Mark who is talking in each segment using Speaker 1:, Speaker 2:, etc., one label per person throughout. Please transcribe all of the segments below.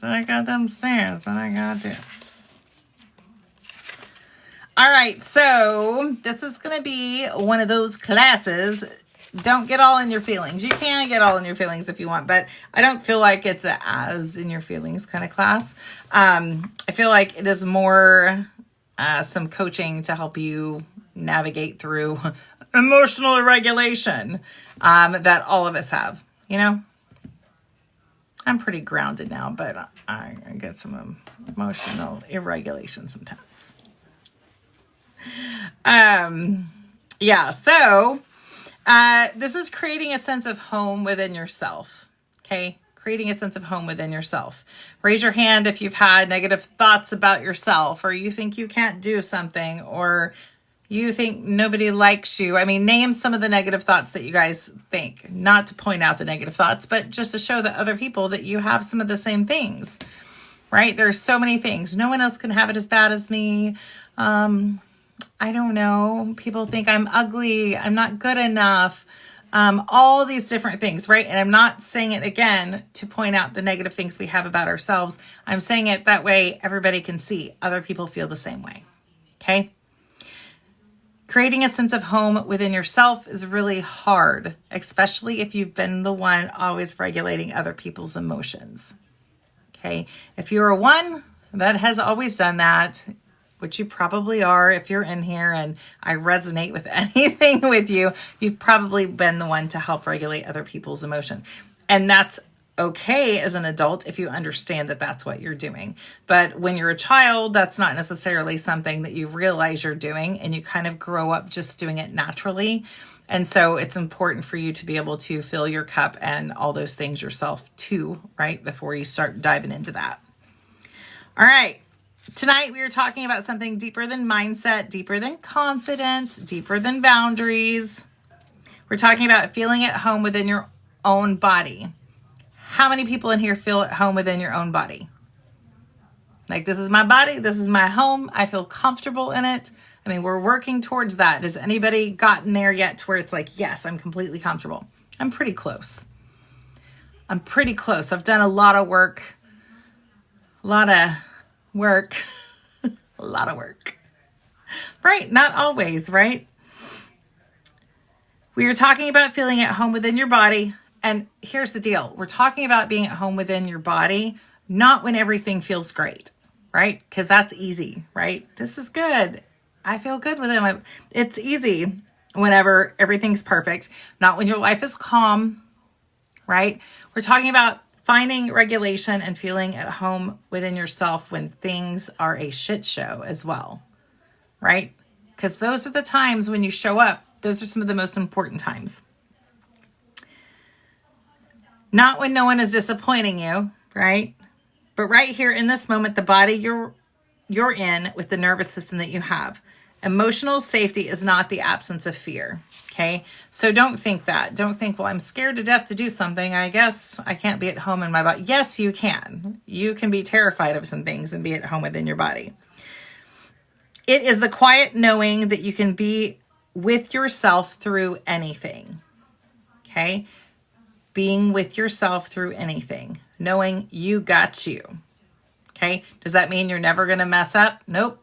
Speaker 1: Then I got them stairs. Then I got this. All right, so this is going to be one of those classes. Don't get all in your feelings. You can get all in your feelings if you want, but I don't feel like it's a as in your feelings kind of class. I feel like it is more some coaching to help you navigate through emotional regulation that all of us have, you know? I'm pretty grounded now, but I get some emotional irregulation sometimes. Yeah, so this is creating a sense of home within yourself, okay? Creating a sense of home within yourself. Raise your hand if you've had negative thoughts about yourself, or you think you can't do something, or you think nobody likes you. I mean, name some of the negative thoughts that you guys think. Not to point out the negative thoughts, but just to show that other people that you have some of the same things, right? There's so many things. No one else can have it as bad as me. I don't know. People think I'm ugly. I'm not good enough. All these different things, right? And I'm not saying it again to point out the negative things we have about ourselves. I'm saying it that way everybody can see other people feel the same way, okay? Creating a sense of home within yourself is really hard, especially if you've been the one always regulating other people's emotions. Okay. If you're a one that has always done that, which you probably are, if you're in here and I resonate with anything with you, you've probably been the one to help regulate other people's emotion. And that's okay as an adult if you understand that that's what you're doing. But when you're a child, that's not necessarily something that you realize you're doing, and you kind of grow up just doing it naturally. And so it's important for you to be able to fill your cup and all those things yourself too, right? Before you start diving into that. All right. Tonight we are talking about something deeper than mindset, deeper than confidence, deeper than boundaries. We're talking about feeling at home within your own body. How many people in here feel at home within your own body? Like, this is my body, this is my home, I feel comfortable in it. I mean, we're working towards that. Has anybody gotten there yet to where it's like, yes, I'm completely comfortable? I'm pretty close. I've done a lot of work. A lot of work. Right? Not always, right? We are talking about feeling at home within your body. And here's the deal. We're talking about being at home within your body, not when everything feels great, right? Because that's easy, right? This is good. I feel good with him. It's easy whenever everything's perfect, not when your life is calm, right? We're talking about finding regulation and feeling at home within yourself when things are a shit show as well, right? Because those are the times when you show up. Those are some of the most important times. Not when no one is disappointing you, right? But right here in this moment, the body you're in with the nervous system that you have. Emotional safety is not the absence of fear, okay? So don't think that. Don't think, well, I'm scared to death to do something. I guess I can't be at home in my body. Yes, you can. You can be terrified of some things and be at home within your body. It is the quiet knowing that you can be with yourself through anything, okay? Being with yourself through anything, knowing you got you, okay? Does that mean you're never going to mess up? Nope.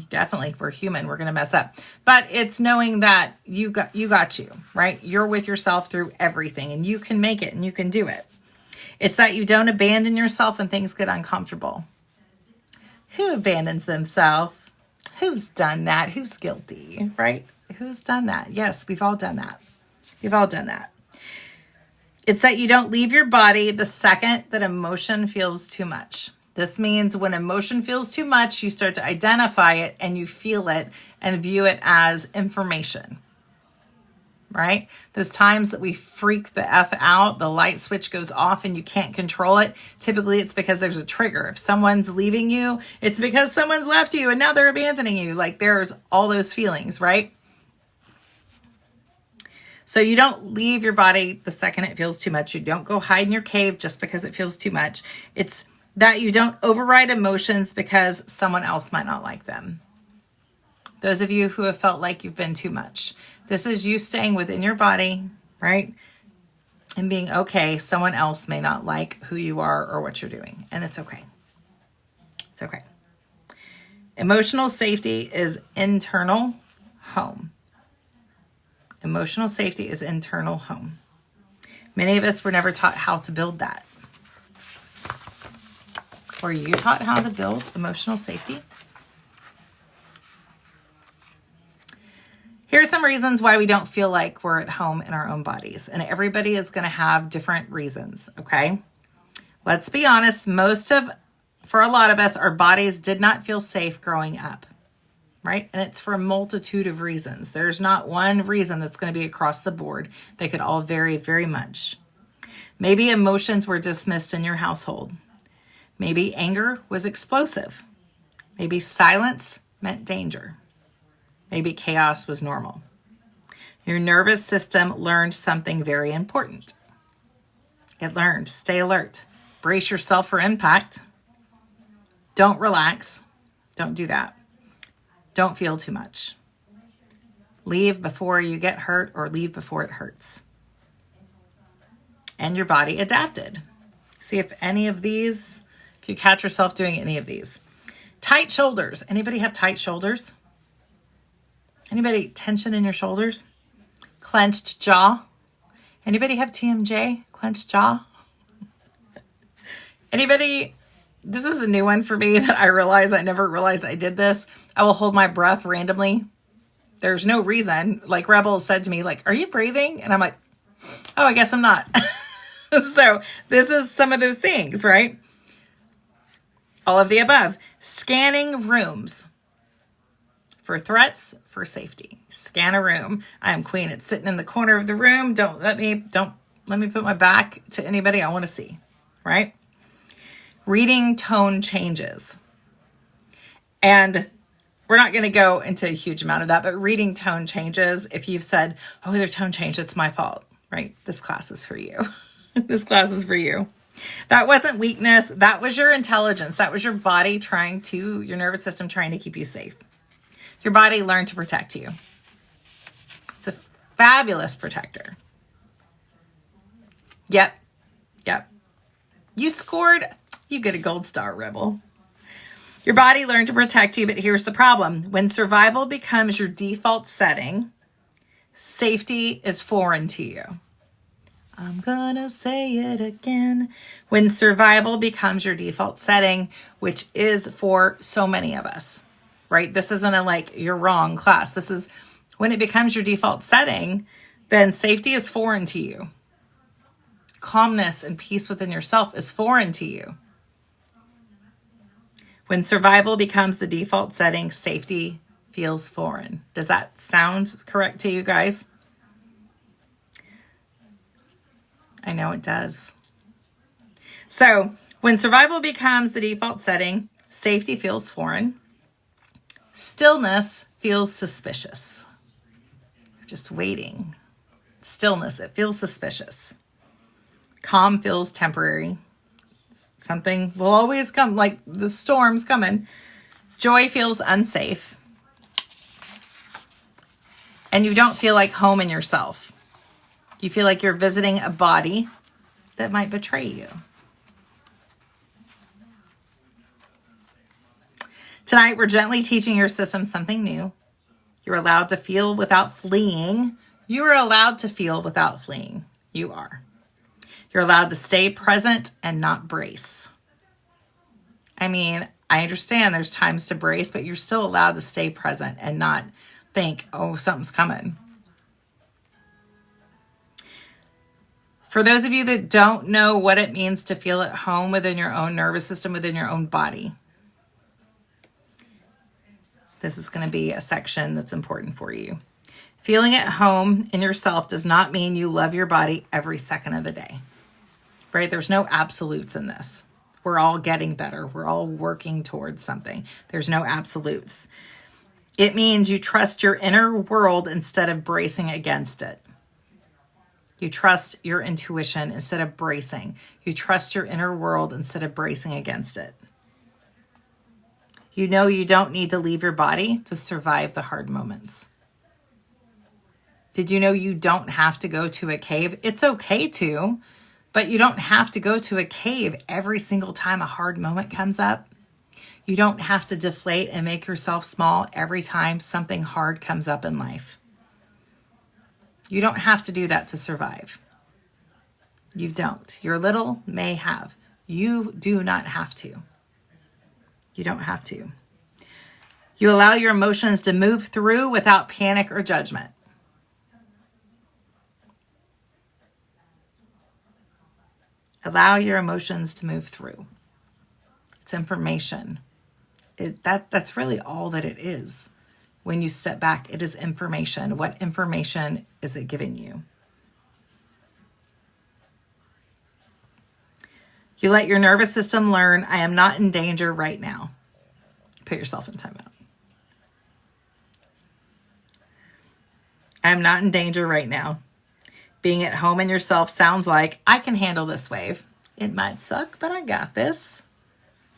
Speaker 1: Definitely. We're human. We're going to mess up. But it's knowing that you got you, right? You're with yourself through everything, and you can make it and you can do it. It's that you don't abandon yourself when things get uncomfortable. Who abandons themselves? Who's done that? Who's guilty, right? Who's done that? Yes, we've all done that. We've all done that. It's that you don't leave your body the second that emotion feels too much. This means when emotion feels too much, you start to identify it and you feel it and view it as information, right? Those times that we freak the F out, the light switch goes off and you can't control it. Typically it's because there's a trigger. If someone's leaving you, it's because someone's left you and now they're abandoning you. Like, there's all those feelings, right? So you don't leave your body the second it feels too much. You don't go hide in your cave just because it feels too much. It's that you don't override emotions because someone else might not like them. Those of you who have felt like you've been too much. This is you staying within your body, right? and being okay. Someone else may not like who you are or what you're doing, and it's okay. It's okay. Emotional safety is internal home. Emotional safety is internal home. Many of us were never taught how to build that. Were you taught how to build emotional safety? Here are some reasons why we don't feel like we're at home in our own bodies. And everybody is going to have different reasons, okay? Let's be honest. For a lot of us, our bodies did not feel safe growing up, right? And it's for a multitude of reasons. There's not one reason that's going to be across the board. They could all vary very much. Maybe emotions were dismissed in your household. Maybe anger was explosive. Maybe silence meant danger. Maybe chaos was normal. Your nervous system learned something very important. It learned, stay alert, brace yourself for impact. Don't relax. Don't do that. Don't feel too much. Leave before you get hurt or leave before it hurts. And your body adapted. See if you catch yourself doing any of these. Tight shoulders. Anybody have tight shoulders? Anybody tension in your shoulders? Clenched jaw? Anybody have TMJ? Clenched jaw? Anybody? This is a new one for me that I never realized I did this. I will hold my breath randomly. There's no reason. Like Rebel said to me, like, are you breathing? And I'm like, oh, I guess I'm not. So this is some of those things, right? All of the above. Scanning rooms. For threats, for safety. Scan a room. I am queen. It's sitting in the corner of the room. Don't let me put my back to anybody I want to see, right? Reading tone changes. And we're not going to go into a huge amount of that, but reading tone changes. If you've said, oh, their tone changed, it's my fault, right? This class is for you. This class is for you. That wasn't weakness. That was your intelligence. That was your body your nervous system trying to keep you safe. Your body learned to protect you. It's a fabulous protector. Yep. You scored. You get a gold star, Rebel. Your body learned to protect you, but here's the problem. When survival becomes your default setting, safety is foreign to you. I'm gonna say it again. When survival becomes your default setting, which is for so many of us. Right? This isn't you're wrong class. This is when it becomes your default setting, then safety is foreign to you. Calmness and peace within yourself is foreign to you. When survival becomes the default setting, safety feels foreign. Does that sound correct to you guys? I know it does. So when survival becomes the default setting, safety feels foreign. Stillness feels suspicious. You're just waiting. Stillness, it feels suspicious. Calm feels temporary. Something will always come, like the storm's coming. Joy feels unsafe. And you don't feel like home in yourself. You feel like you're visiting a body that might betray you. Tonight, we're gently teaching your system something new. You're allowed to feel without fleeing. You are allowed to feel without fleeing. You are. You're allowed to stay present and not brace. I mean, I understand there's times to brace, but you're still allowed to stay present and not think, oh, something's coming. For those of you that don't know what it means to feel at home within your own nervous system, within your own body, this is going to be a section that's important for you. Feeling at home in yourself does not mean you love your body every second of the day, right? There's no absolutes in this. We're all getting better. We're all working towards something. There's no absolutes. It means you trust your inner world instead of bracing against it. You trust your intuition instead of bracing. You trust your inner world instead of bracing against it. You know you don't need to leave your body to survive the hard moments. Did you know you don't have to go to a cave? It's okay to, but you don't have to go to a cave every single time a hard moment comes up. You don't have to deflate and make yourself small every time something hard comes up in life. You don't have to do that to survive. You don't. Your little may have. You do not have to. You don't have to. You allow your emotions to move through without panic or judgment. Allow your emotions to move through. It's information. That's really all that it is. When you step back, it is information. What information is it giving you? You let your nervous system learn, I am not in danger right now. Put yourself in timeout. I am not in danger right now. Being at home in yourself sounds like, I can handle this wave. It might suck, but I got this.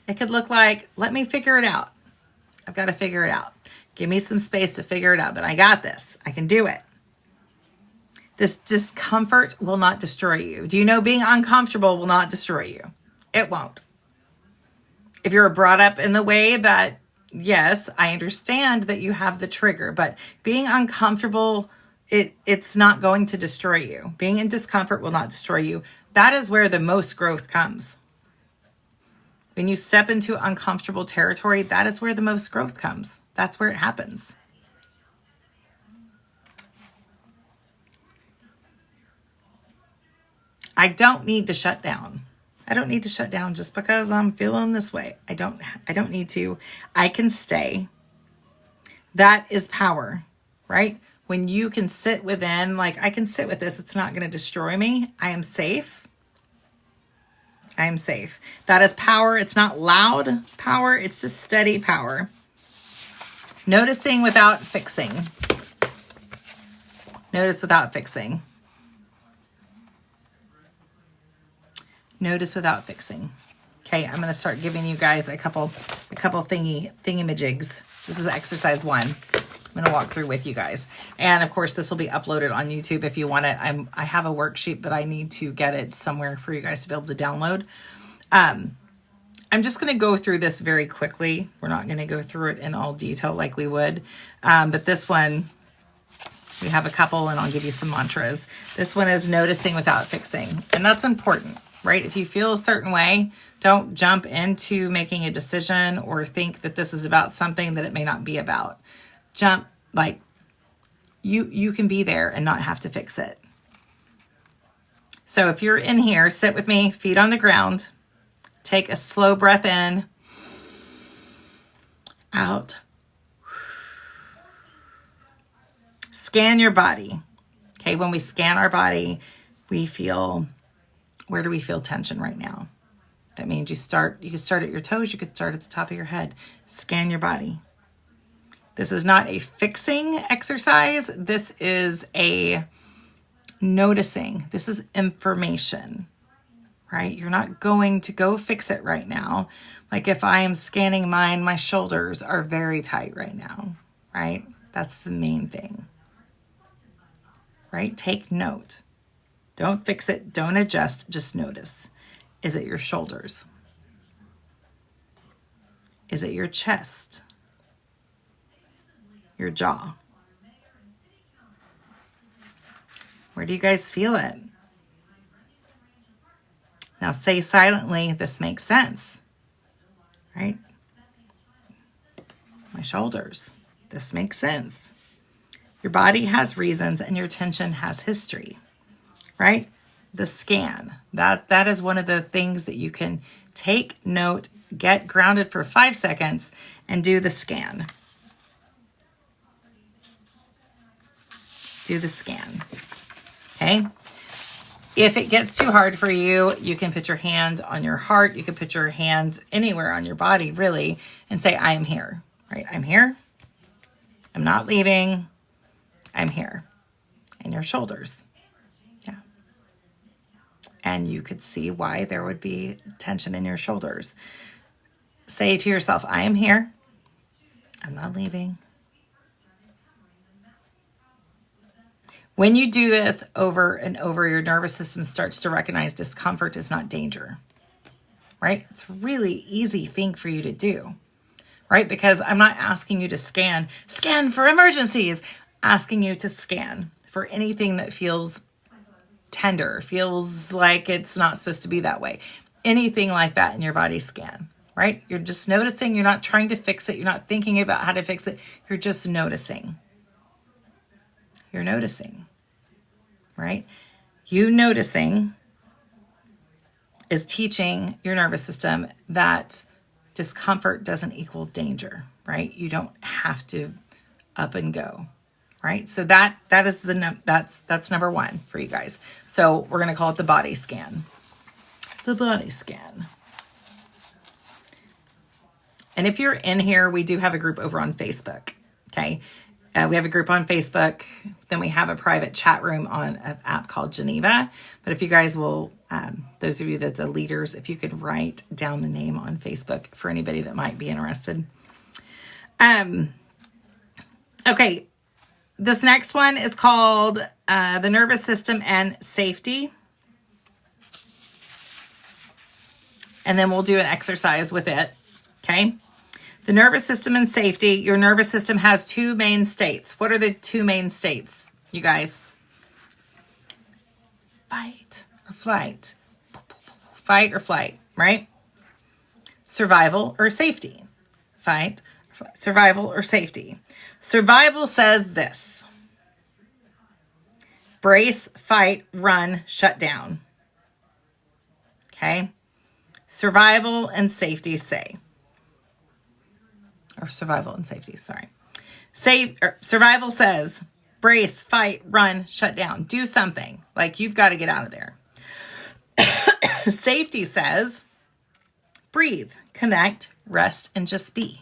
Speaker 1: It could look like, let me figure it out. I've got to figure it out. Give me some space to figure it out, but I got this. I can do it. This discomfort will not destroy you. Do you know being uncomfortable will not destroy you? It won't. If you're brought up in the way that, yes, I understand that you have the trigger, but being uncomfortable, it's not going to destroy you. Being in discomfort will not destroy you. That is where the most growth comes. When you step into uncomfortable territory, that is where the most growth comes. That's where it happens. I don't need to shut down. I don't need to shut down just because I'm feeling this way. I don't need to. I can stay. That is power, right? When you can sit within, like, I can sit with this. It's not going to destroy me. I am safe. I am safe. That is power. It's not loud power. It's just steady power. Noticing without fixing. Notice without fixing. Notice without fixing. Okay, I'm going to start giving you guys a couple thingy-majigs. This is exercise 1. I'm going to walk through with you guys. And of course, this will be uploaded on YouTube if you want it. I have a worksheet, but I need to get it somewhere for you guys to be able to download. I'm just going to go through this very quickly. We're not going to go through it in all detail like we would. But this one, we have a couple, and I'll give you some mantras. This one is noticing without fixing. And that's important, right? If you feel a certain way, don't jump into making a decision or think that this is about something that it may not be about. Jump, like, you can be there and not have to fix it. So if you're in here, sit with me, feet on the ground. Take a slow breath in, out. Scan your body. Okay, when we scan our body, we feel, where do we feel tension right now? That means you can start at your toes, you could start at the top of your head. Scan your body. This is not a fixing exercise. This is a noticing. This is information, right? You're not going to go fix it right now. Like if I am scanning mine, my shoulders are very tight right now, right? That's the main thing, right? Take note. Don't fix it. Don't adjust. Just notice. Is it your shoulders? Is it your chest? Your jaw? Where do you guys feel it? Now say silently, this makes sense, right? My shoulders, this makes sense. Your body has reasons and your tension has history, right? The scan, that is one of the things that you can take note, get grounded for 5 seconds and do the scan. Do the scan, okay? If it gets too hard for you, you can put your hand on your heart. You can put your hand anywhere on your body, really, and say, I am here, right? I'm here. I'm not leaving. I'm here. And your shoulders. Yeah. And you could see why there would be tension in your shoulders. Say to yourself, I am here. I'm not leaving. When you do this over and over, your nervous system starts to recognize discomfort is not danger, right? It's a really easy thing for you to do, right? Because I'm not asking you to scan for emergencies, asking you to scan for anything that feels tender, feels like it's not supposed to be that way. Anything like that in your body, scan, right? You're just noticing. You're not trying to fix it. You're not thinking about how to fix it. You're just noticing. You're noticing, right? You noticing is teaching your nervous system that discomfort doesn't equal danger, right? You don't have to up and go, right? So that is that's number one for you guys. So we're going to call it the body scan. The body scan. And if you're in here, we do have a group over on Facebook, okay? We have a group on Facebook. Then we have a private chat room on an app called Geneva. But if you guys will, those of you that the leaders, if you could write down the name on Facebook for anybody that might be interested. Okay, this next one is called the nervous system and safety. And then we'll do an exercise with it, okay? The nervous system and safety. Your nervous system has two main states. What are the two main states, you guys? Fight or flight. Fight or flight, right? Survival or safety. Fight, survival or safety. Survival says this. Brace, fight, run, shut down. Okay? Survival and safety say. Or survival and safety, sorry. Survival says, brace, fight, run, shut down. Do something. Like you've got to get out of there. Safety says, breathe, connect, rest, and just be.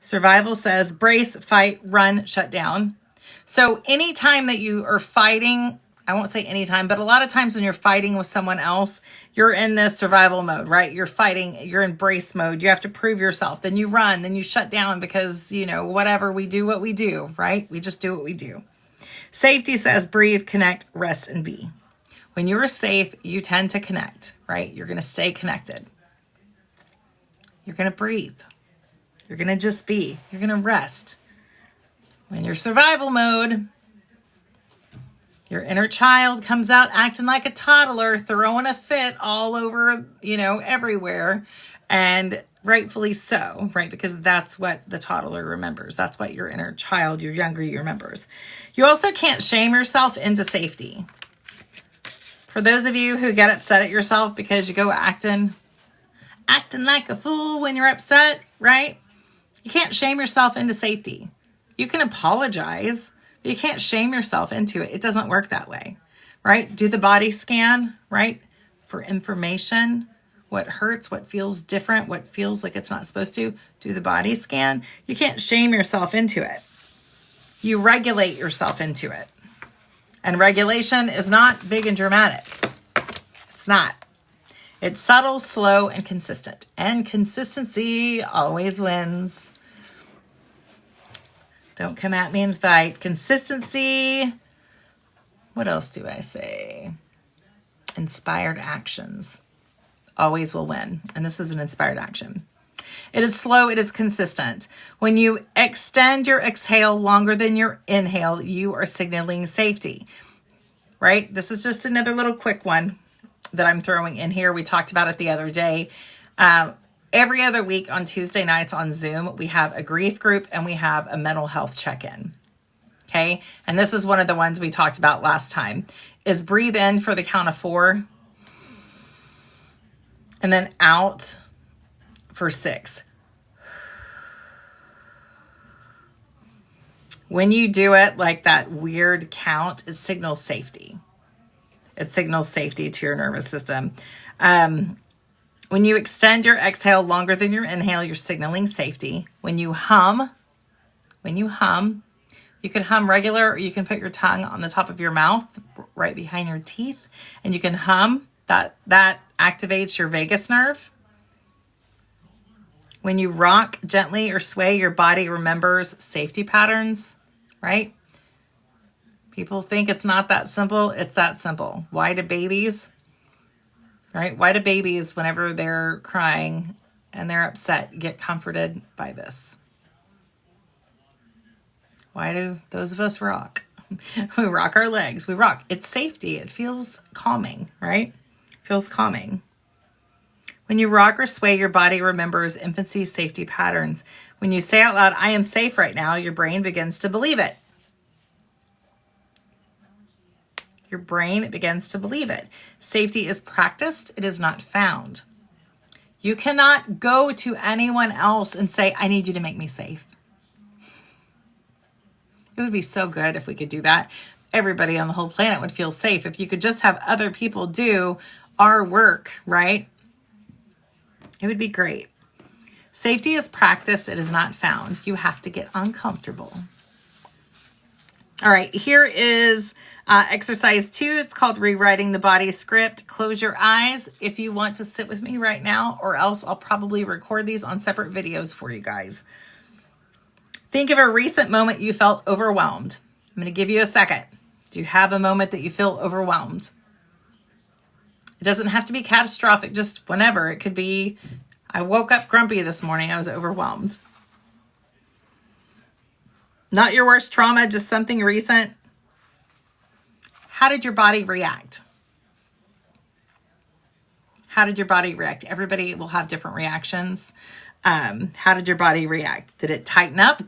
Speaker 1: Survival says, brace, fight, run, shut down. So anytime that you are fighting, I won't say anytime, but a lot of times when you're fighting with someone else, you're in this survival mode, right? You're fighting, you're in brace mode. You have to prove yourself. Then you run, then you shut down because, whatever, we do what we do, right? We just do what we do. Safety says breathe, connect, rest, and be. When you're safe, you tend to connect, right? You're going to stay connected. You're going to breathe. You're going to just be. You're going to rest. When you're survival mode, your inner child comes out acting like a toddler, throwing a fit all over, everywhere. And rightfully so, right? Because that's what the toddler remembers. That's what your inner child, your younger you remembers. You also can't shame yourself into safety. For those of you who get upset at yourself because you go acting like a fool when you're upset, right? You can't shame yourself into safety. You can apologize. You can't shame yourself into it. It doesn't work that way, right? Do the body scan, right? For information, what hurts, what feels different, what feels like it's not supposed to. Do the body scan. You can't shame yourself into it. You regulate yourself into it. And regulation is not big and dramatic. It's not. It's subtle, slow, and consistent. And consistency always wins. Don't come at me and fight. Consistency. What else do I say? Inspired actions always will win. And this is an inspired action. It is slow. It is consistent. When you extend your exhale longer than your inhale, you are signaling safety, right? This is just another little quick one that I'm throwing in here. We talked about it the other day. Every other week on Tuesday nights on Zoom, we have a grief group and we have a mental health check-in. Okay. And this is one of the ones we talked about last time is breathe in for the count of 4 and then out for 6. When you do it like that weird count, it signals safety. It signals safety to your nervous system. When you extend your exhale longer than your inhale, you're signaling safety. When you hum, you can hum regular or you can put your tongue on the top of your mouth right behind your teeth and you can hum. That activates your vagus nerve. When you rock gently or sway, your body remembers safety patterns. right? People think it's not that simple. It's that simple. Why do babies, right? Why do babies, whenever they're crying and they're upset, get comforted by this? Why do those of us rock? We rock our legs. We rock. It's safety. It feels calming, right? It feels calming. When you rock or sway, your body remembers infancy safety patterns. When you say out loud, I am safe right now, your brain begins to believe it. Your brain begins to believe it. Safety is practiced. It is not found. You cannot go to anyone else and say, I need you to make me safe. It would be so good if we could do that. Everybody on the whole planet would feel safe if you could just have other people do our work, right? It would be great. Safety is practiced. It is not found. You have to get uncomfortable. All right, here is exercise 2. It's called rewriting the body script. Close your eyes if you want to sit with me right now, or else I'll probably record these on separate videos for you guys. Think of a recent moment you felt overwhelmed. I'm going to give you a second. Do you have a moment that you feel overwhelmed? It doesn't have to be catastrophic, just whenever. It could be, I woke up grumpy this morning. I was overwhelmed. Not your worst trauma, just something recent. How did your body react? How did your body react? Everybody will have different reactions. How did your body react? Did it tighten up?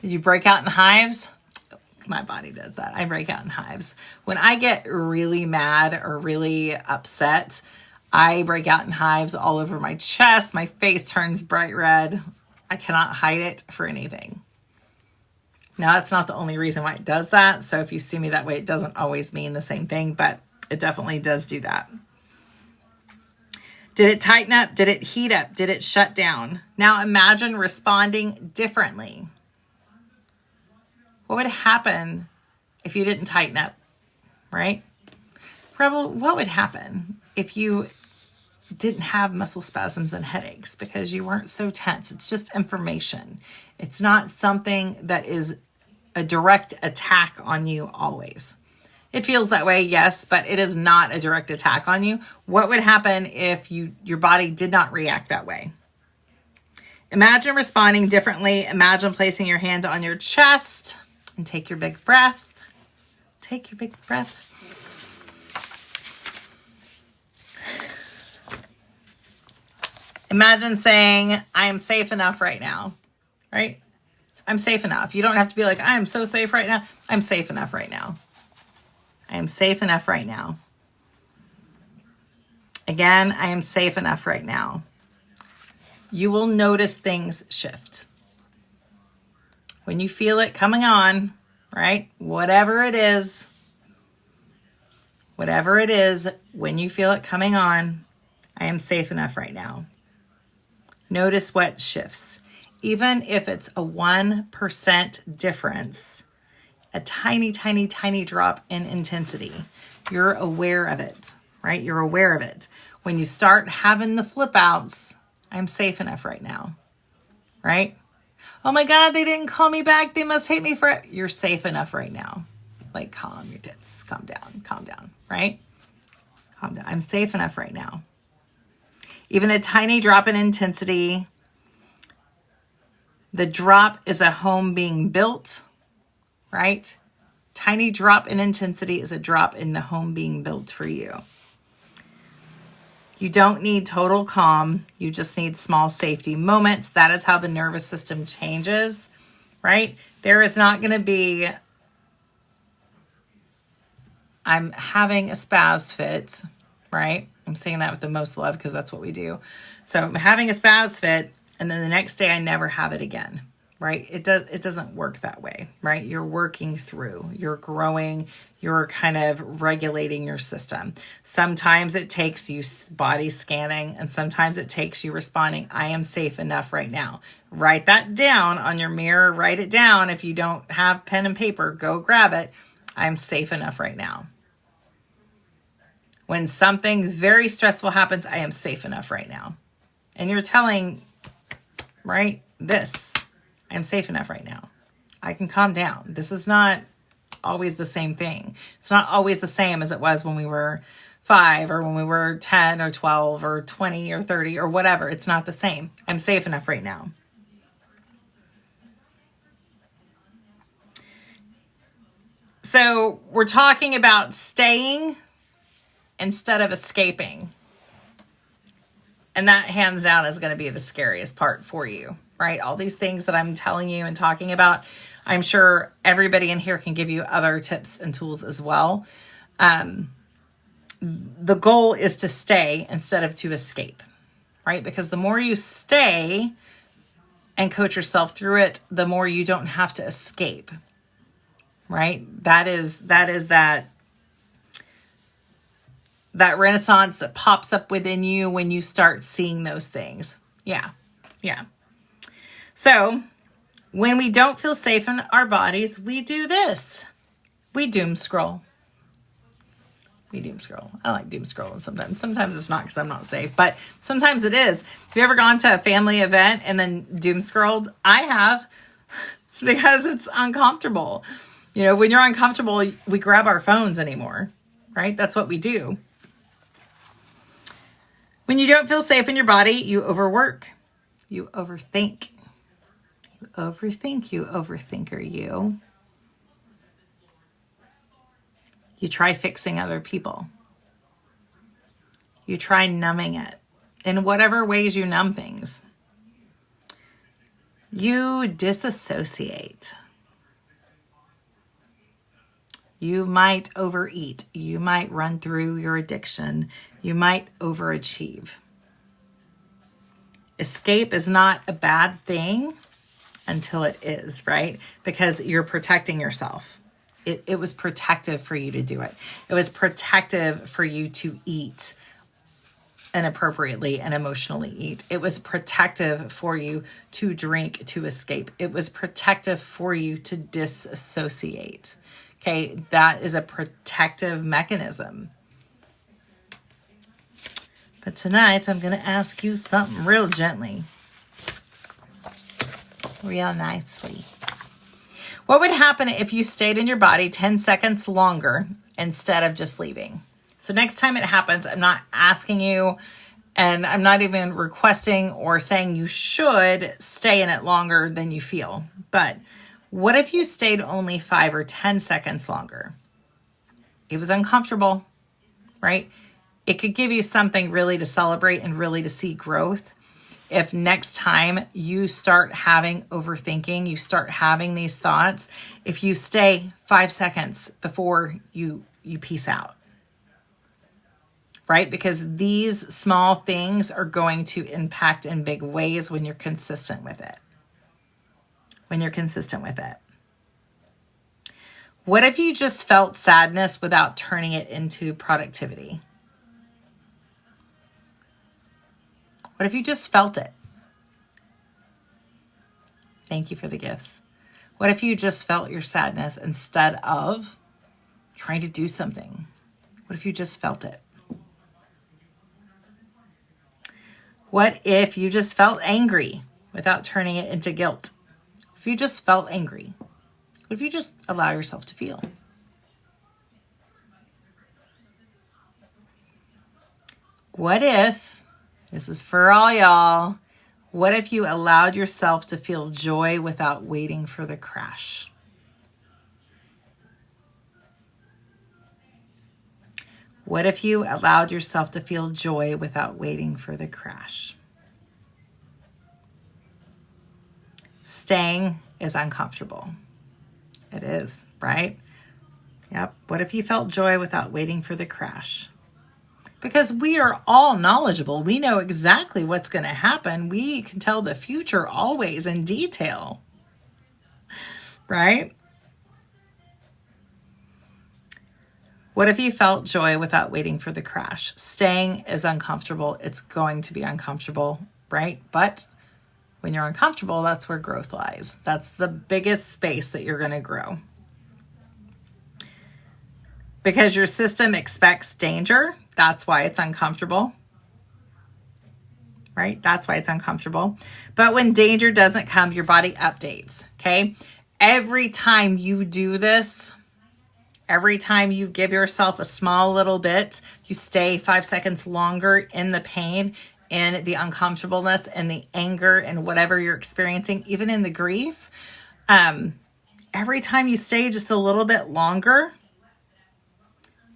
Speaker 1: Did you break out in hives? My body does that. I break out in hives. When I get really mad or really upset, I break out in hives all over my chest. My face turns bright red. I cannot hide it for anything. Now, that's not the only reason why it does that. So if you see me that way, it doesn't always mean the same thing, but it definitely does do that. Did it tighten up? Did it heat up? Did it shut down? Now imagine responding differently. What would happen if you didn't tighten up, right? Rebel, what would happen if you didn't have muscle spasms and headaches because you weren't so tense? It's just information. It's not something that is a direct attack on you always. It feels that way, yes, but it is not a direct attack on you. What would happen if your body did not react that way? Imagine responding differently. Imagine placing your hand on your chest and take your big breath. Take your big breath. Imagine saying, I am safe enough right now, right? I'm safe enough. You don't have to be like, I am so safe right now. I'm safe enough right now. I am safe enough right now. Again, I am safe enough right now. You will notice things shift. When you feel it coming on, right? Whatever it is, when you feel it coming on, I am safe enough right now. Notice what shifts. Even if it's a 1% difference, a tiny, tiny, tiny drop in intensity, you're aware of it, right? You're aware of it. When you start having the flip outs, I'm safe enough right now, right? Oh my God, they didn't call me back. They must hate me for it. You're safe enough right now. Like, calm your tits, calm down, right? Calm down. I'm safe enough right now. Even a tiny drop in intensity. The drop is a home being built, right? Tiny drop in intensity is a drop in the home being built for you. You don't need total calm. You just need small safety moments. That is how the nervous system changes, right? There is not going to be, I'm having a spaz fit, right? I'm saying that with the most love because that's what we do. So I'm having a spaz fit, and then the next day I never have it again, right? It doesn't work that way, right? You're working through, you're growing, you're kind of regulating your system. Sometimes it takes you body scanning, and sometimes it takes you responding, I am safe enough right now. Write that down on your mirror, write it down. If you don't have pen and paper, go grab it. I'm safe enough right now. When something very stressful happens, I am safe enough right now. And you're telling, right, this, I'm safe enough right now. I can calm down. This is not always the same thing. It's not always the same as it was when we were 5 or when we were 10 or 12 or 20 or 30 or whatever. It's not the same. I'm safe enough right now. So we're talking about staying instead of escaping. And that hands down is going to be the scariest part for you, right? All these things that I'm telling you and talking about, I'm sure everybody in here can give you other tips and tools as well. The goal is to stay instead of to escape, right? Because the more you stay and coach yourself through it, the more you don't have to escape, right? That is that renaissance that pops up within you when you start seeing those things. Yeah. So when we don't feel safe in our bodies, we do this. We doom scroll. I like doom scrolling sometimes. Sometimes it's not because I'm not safe, but sometimes it is. Have you ever gone to a family event and then doom scrolled? I have. It's because it's uncomfortable. When you're uncomfortable, we grab our phones anymore, right? That's what we do. When you don't feel safe in your body, you overwork. You overthink. You overthinker, you. You try fixing other people. You try numbing it in whatever ways you numb things. You disassociate. You might overeat. You might run through your addiction. You might overachieve. Escape is not a bad thing until it is, right? Because you're protecting yourself. It was protective for you to do it. It was protective for you to eat inappropriately and emotionally eat. It was protective for you to drink to escape. It was protective for you to disassociate. Okay, that is a protective mechanism. But tonight, I'm going to ask you something real gently. Real nicely. What would happen if you stayed in your body 10 seconds longer instead of just leaving? So next time it happens, I'm not asking you, and I'm not even requesting or saying you should stay in it longer than you feel. But what if you stayed only 5 or 10 seconds longer? It was uncomfortable, right? It could give you something really to celebrate and really to see growth. If next time you start having overthinking, you start having these thoughts, if you stay 5 seconds before you peace out, right? Because these small things are going to impact in big ways when you're consistent with it. What if you just felt sadness without turning it into productivity? What if you just felt it? Thank you for the gifts. What if you just felt your sadness instead of trying to do something? What if you just felt it? What if you just felt angry without turning it into guilt? If you just felt angry, what if you just allow yourself to feel? What if, this is for all y'all, what if you allowed yourself to feel joy without waiting for the crash? What if you allowed yourself to feel joy without waiting for the crash? Staying is uncomfortable. It is, right? Yep. What if you felt joy without waiting for the crash? Because we are all knowledgeable. We know exactly what's going to happen. We can tell the future always in detail, right? What if you felt joy without waiting for the crash? Staying is uncomfortable. It's going to be uncomfortable, right? But when you're uncomfortable, that's where growth lies. That's the biggest space that you're going to grow. Because your system expects danger, that's why it's uncomfortable, right? That's why it's uncomfortable. But when danger doesn't come, your body updates, okay? Every time you do this, every time you give yourself a small little bit, you stay 5 seconds longer in the pain, in the uncomfortableness, and the anger, and whatever you're experiencing, even in the grief. Every time you stay just a little bit longer,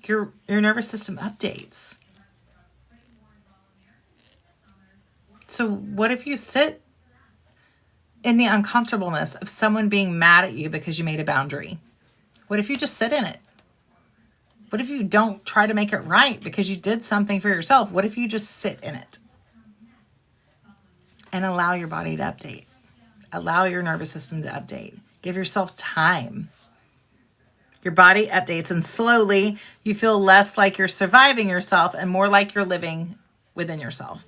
Speaker 1: your nervous system updates. So what if you sit in the uncomfortableness of someone being mad at you because you made a boundary? What if you just sit in it? What if you don't try to make it right because you did something for yourself? What if you just sit in it and allow your body to update? Allow your nervous system to update. Give yourself time. Your body updates, and slowly you feel less like you're surviving yourself and more like you're living within yourself.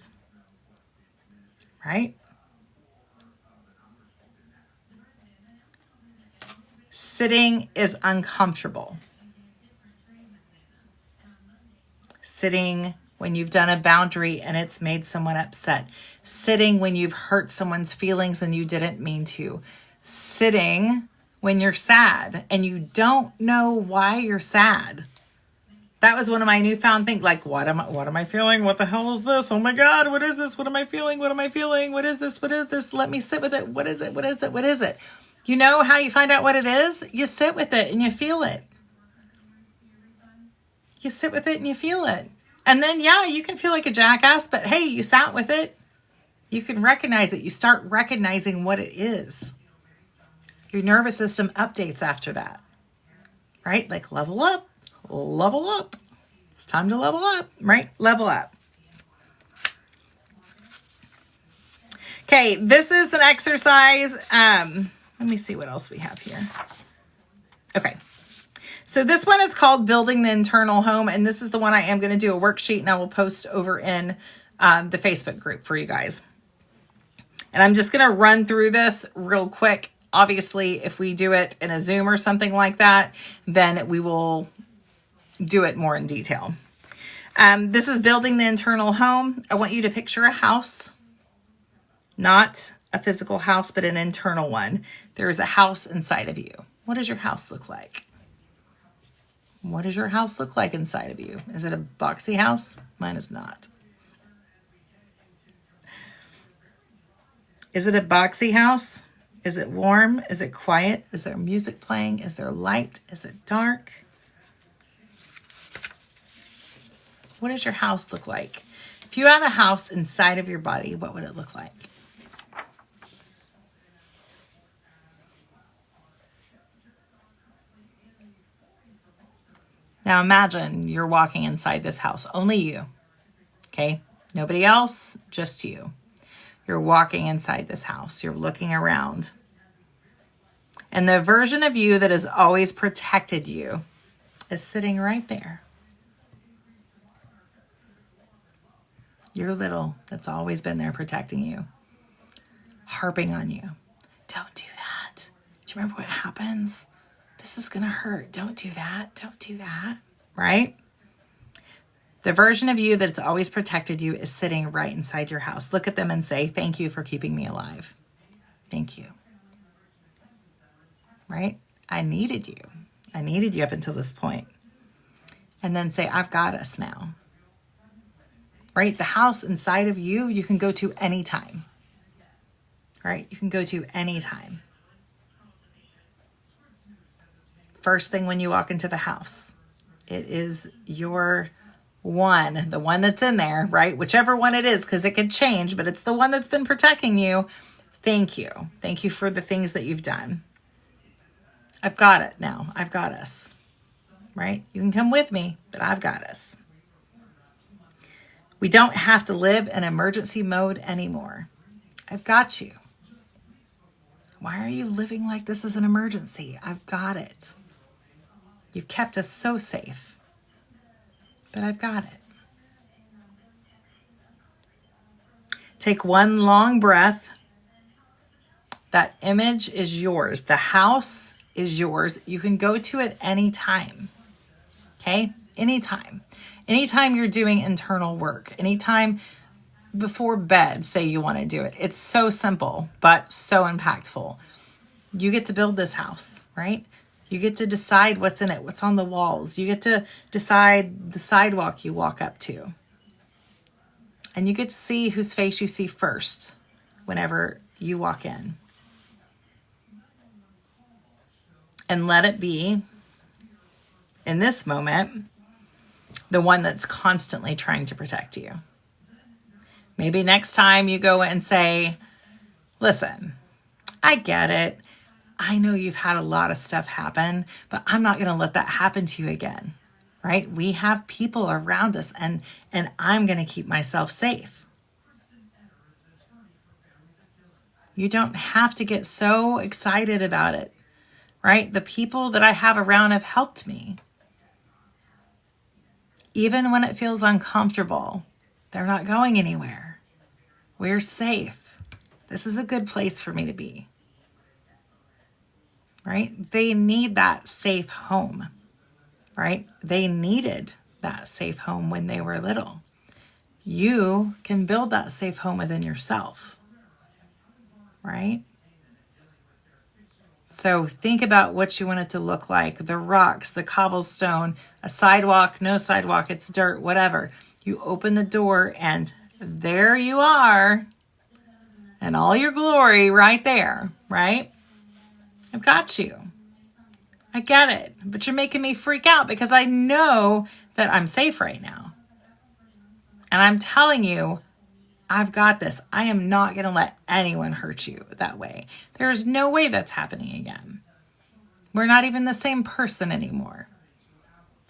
Speaker 1: Right? Sitting is uncomfortable. Sitting when you've done a boundary and it's made someone upset. Sitting when you've hurt someone's feelings and you didn't mean to. Sitting when you're sad and you don't know why you're sad. That was one of my newfound things. Like, what am I feeling? What the hell is this? Oh my God, what is this? What am I feeling? What am I feeling? What is this? What is this? Let me sit with it. What is it? What is it? What is it? You know how you find out what it is? You sit with it and you feel it. You sit with it and you feel it. And then, yeah, you can feel like a jackass, but hey, you sat with it. You can recognize it. You start recognizing what it is. Your nervous system updates after that, right? Like level up, level up. It's time to level up, right? Level up. Okay, this is an exercise. Let me see what else we have here. Okay. So this one is called Building the Internal Home. And this is the one I am going to do a worksheet and I will post over in the Facebook group for you guys. And I'm just going to run through this real quick. Obviously, if we do it in a Zoom or something like that, then we will do it more in detail. This is Building the Internal Home. I want you to picture a house, not a physical house, but an internal one. There is a house inside of you. What does your house look like? What does your house look like inside of you? Is it a boxy house? Mine is not. Is it a boxy house? Is it warm? Is it quiet? Is there music playing? Is there light? Is it dark? What does your house look like? If you had a house inside of your body, what would it look like? Now imagine you're walking inside this house, only you, okay? Nobody else, just you. You're walking inside this house. You're looking around. And the version of you that has always protected you is sitting right there. Your little that's always been there protecting you, harping on you. Don't do that. Do you remember what happens? This is going to hurt. Don't do that. Don't do that. Right? The version of you that's always protected you is sitting right inside your house. Look at them and say, thank you for keeping me alive. Thank you. Right? I needed you. I needed you up until this point. And then say, I've got us now. Right? The house inside of you, you can go to anytime. Right? You can go to anytime. First thing when you walk into the house, it is your one, the one that's in there, right? Whichever one it is, because it could change, but it's the one that's been protecting you. Thank you. Thank you for the things that you've done. I've got it now. I've got us, right? You can come with me, but I've got us. We don't have to live in emergency mode anymore. I've got you. Why are you living like this is an emergency? I've got it. You've kept us so safe, but I've got it. Take one long breath. That image is yours. The house is yours. You can go to it anytime. Okay? Anytime. Anytime you're doing internal work. Anytime before bed, say you want to do it. It's so simple, but so impactful. You get to build this house, right? You get to decide what's in it, what's on the walls. You get to decide the sidewalk you walk up to. And you get to see whose face you see first whenever you walk in. And let it be, in this moment, the one that's constantly trying to protect you. Maybe next time you go and say, listen, I get it. I know you've had a lot of stuff happen, but I'm not going to let that happen to you again, right? We have people around us, and I'm going to keep myself safe. You don't have to get so excited about it, right? The people that I have around have helped me. Even when it feels uncomfortable, they're not going anywhere. We're safe. This is a good place for me to be. Right? They need that safe home, right? They needed that safe home when they were little. You can build that safe home within yourself, right? So think about what you want it to look like. The rocks, the cobblestone, a sidewalk, no sidewalk, it's dirt, whatever. You open the door and there you are. And all your glory right there, right? I've got you. I get it. But you're making me freak out because I know that I'm safe right now. And I'm telling you, I've got this. I am not going to let anyone hurt you that way. There's no way that's happening again. We're not even the same person anymore.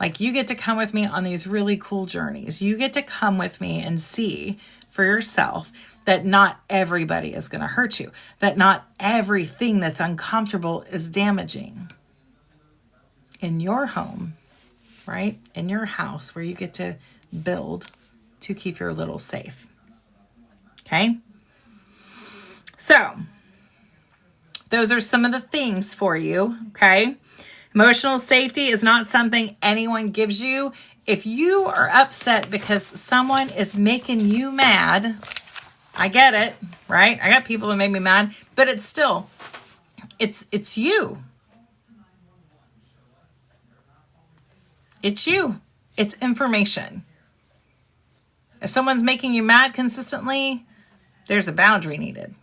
Speaker 1: Like, you get to come with me on these really cool journeys. You get to come with me and see for yourself that not everybody is going to hurt you, that not everything that's uncomfortable is damaging. In your home, right? In your house where you get to build to keep your little safe. Okay? So, those are some of the things for you, okay? Emotional safety is not something anyone gives you. If you are upset because someone is making you mad, I get it, right? I got people that make me mad, but it's still, it's you. It's you. It's information. If someone's making you mad consistently, there's a boundary needed.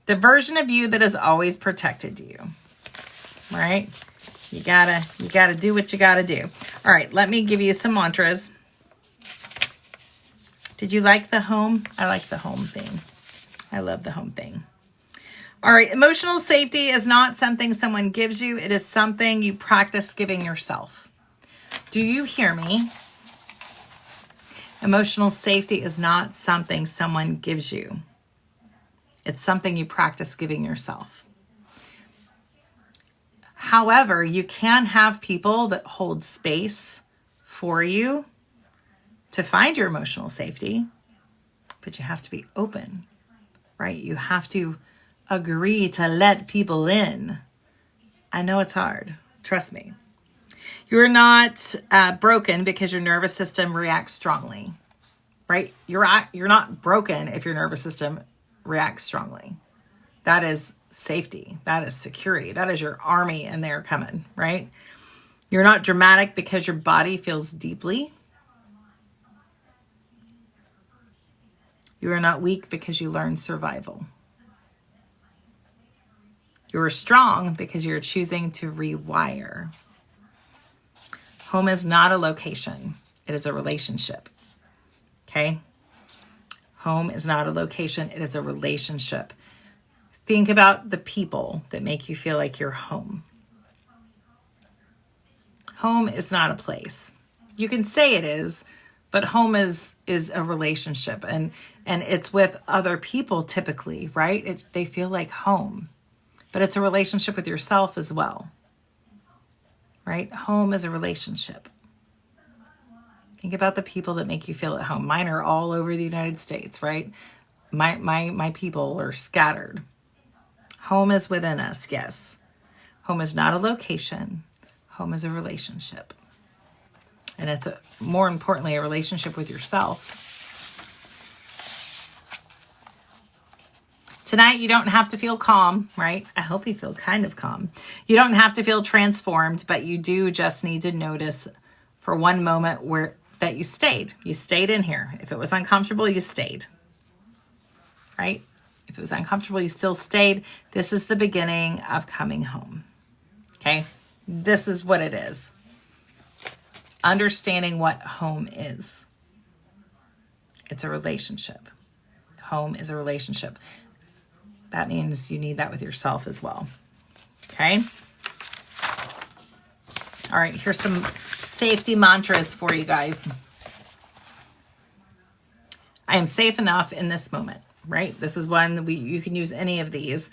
Speaker 1: The version of you that has always protected you, right? You gotta do what you gotta do. All right, let me give you some mantras. Did you like the home? I like the home thing. I love the home thing. All right, emotional safety is not something someone gives you. It is something you practice giving yourself. Do you hear me? Emotional safety is not something someone gives you. It's something you practice giving yourself. However, you can have people that hold space for you to find your emotional safety, but you have to be open, right? You have to agree to let people in. I know it's hard. Trust me. You're not broken because your nervous system reacts strongly, right? You're not broken if your nervous system reacts strongly. That is safety. That is security. That is your army, and they're coming, right? You're not dramatic because your body feels deeply. You are not weak because you learn survival. You are strong because you're choosing to rewire. Home is not a location. It is a relationship. Okay? Home is not a location. It is a relationship. Think about the people that make you feel like you're home. Home is not a place. You can say it is, but home is a relationship, and it's with other people typically, right? They feel like home, but it's a relationship with yourself as well, right? Home is a relationship. Think about the people that make you feel at home. Mine are all over the United States, right? My people are scattered. Home is within us, yes. Home is not a location. Home is a relationship. And it's more importantly, a relationship with yourself. Tonight, you don't have to feel calm, right? I hope you feel kind of calm. You don't have to feel transformed, but you do just need to notice for one moment that you stayed. You stayed in here. If it was uncomfortable, you stayed, right? If it was uncomfortable, you still stayed. This is the beginning of coming home, okay? This is what it is. Understanding what home is. It's a relationship. Home is a relationship. That means you need that with yourself as well. Okay? All right, here's some safety mantras for you guys. I am safe enough in this moment, right? This is one you can use any of these.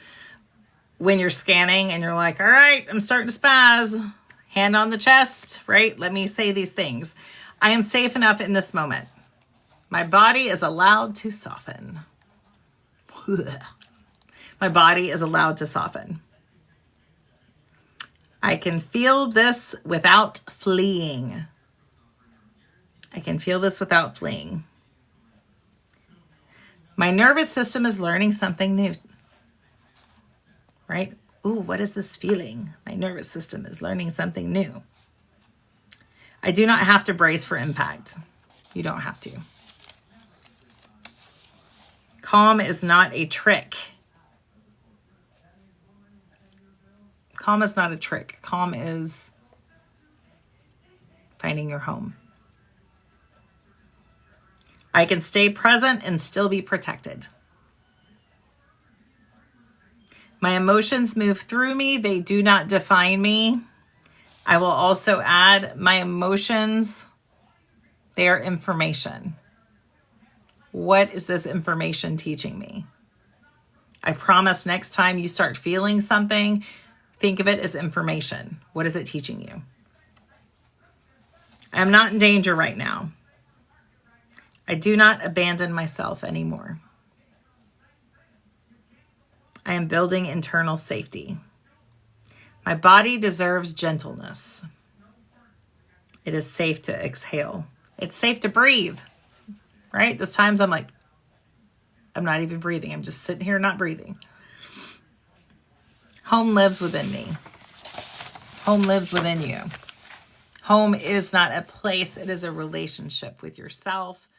Speaker 1: When you're scanning and you're like, all right, I'm starting to spaz. Hand on the chest, right? Let me say these things. I am safe enough in this moment. My body is allowed to soften. My body is allowed to soften. I can feel this without fleeing. I can feel this without fleeing. My nervous system is learning something new. Right? Ooh, what is this feeling? My nervous system is learning something new. I do not have to brace for impact. You don't have to. Calm is not a trick. Calm is not a trick. Calm is finding your home. I can stay present and still be protected. My emotions move through me. They do not define me. I will also add my emotions. They are information. What is this information teaching me? I promise next time you start feeling something, think of it as information. What is it teaching you? I'm not in danger right now. I do not abandon myself anymore. I am building internal safety. My body deserves gentleness. It is safe to exhale. It's safe to breathe, right? Those times I'm like, I'm not even breathing. I'm just sitting here not breathing. Home lives within me. Home lives within you. Home is not a place. It is a relationship with yourself.